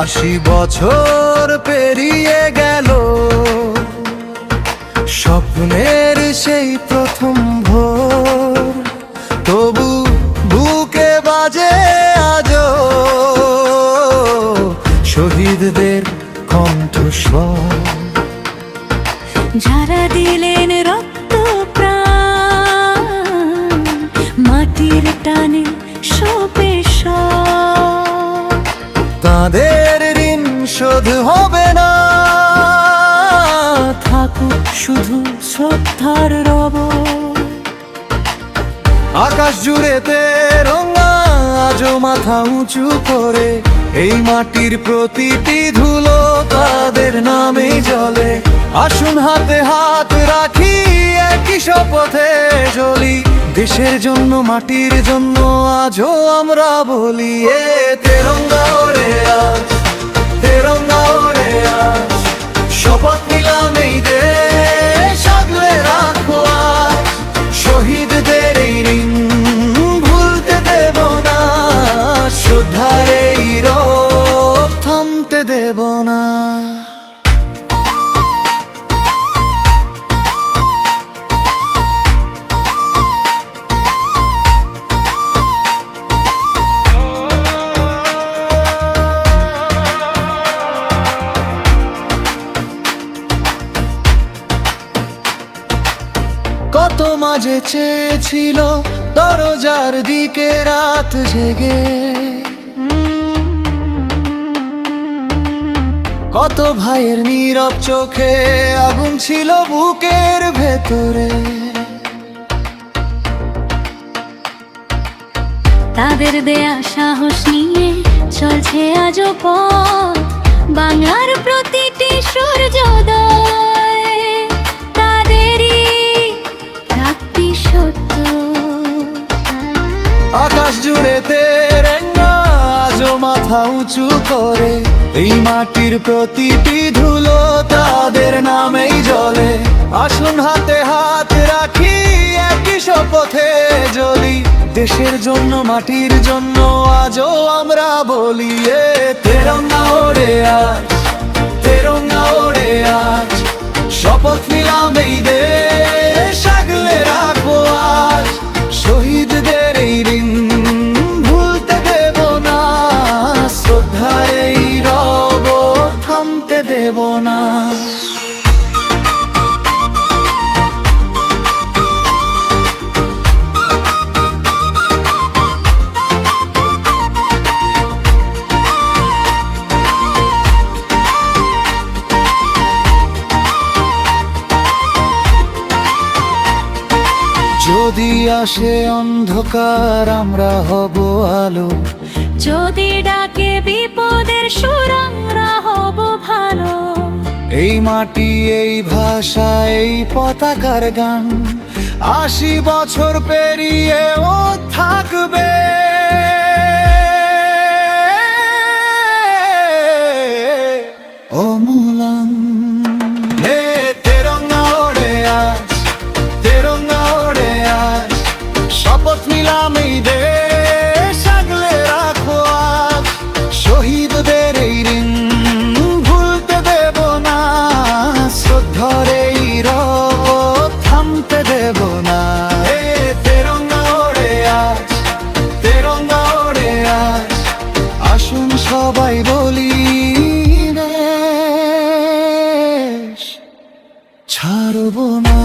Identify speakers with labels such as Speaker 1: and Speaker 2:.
Speaker 1: 80 বছর পেরিয়ে গেল, স্বপ্নের সেই প্রথম ভোর, তবু বুকে বাজে আজো শহীদদের কণ্ঠস্বর।
Speaker 2: যারা দিলেন রক্ত প্রাণ, মাটির টানে সপে
Speaker 1: তাদের ঋণ শোধ হবে না,
Speaker 2: থাকুক শুধু শ্রদ্ধার রব।
Speaker 1: আকাশ জুড়ে তেরঙ্গা আজও মাথা উঁচু করে, এই মাটির প্রতিটি ধুলো তাদের নামে জ্বলে। আসুন হাতে হাত রাখি, একই শপথে চলি, দেশের জন্য মাটির জন্য আজও আমরা বলি, এ তেরঙ্গা ওরে আজ, তেরঙ্গা ওরে আজ, শপথ নিলাম এই দেশ আগলে রাখবো আজ, শহীদদের এই ঋণ ভুলতে দেব না, শ্রদ্ধার এই রব থামতে দেব না। কত মাঝে চেয়েছিল দরজার দিকে রাত জেগে, কত ভাইয়ের নীরব চোখে আগুন ছিল বুকের ভেতরে।
Speaker 2: তাদের দেয়া সাহস নিয়ে চলছে আজও পথ, বাংলার প্রতিটি সূর্যোদয় তাদেরই প্রাপ্তি সত্য।
Speaker 1: আকাশ জুড়ে তেরঙ্গা আজও মাথা উঁচু করে, এই মাটির প্রতিটি ধুলো তাদের নামেই জ্বলে। আসুন হাতে হাত রাখি, একই শপথে জ্বলি, দেশের জন্য মাটির জন্য আজও আমরা বলি, এ তেরঙ্গা ওরে আজ, তেরঙ্গা ওরে আজ, শপথ নিলাম এই দেশ আগলে রাখবো আজ, শহীদদের এই ঋণ ভুলতে দেব না, শ্রদ্ধার এই রব থামতে দেব না। যদি আসে অন্ধকার আমরা হব আলো,
Speaker 2: যদি ডাকে বিপদের সুর আমরা হব ভালো।
Speaker 1: এই মাটি এই ভাষা এই পতাকার গান 80 বছর পেরিয়ে ও থাকবে। অমূল্যান হে তেরঙ্গা ওড়ে আজ, তেরঙ্গা ওড়ে আজ, শপথ নিলাম এই দেশ আগলে রাখবো আজ, শহীদদের এই ঋণ ভুলতে দেব না, শ্রদ্ধার এই রব থামতে দেব না। হে তেরঙ্গা ওড়ে আজ, তেরঙ্গা ওড়ে আজ, আসুন সবাই বলি দেশ ছাড়ব না।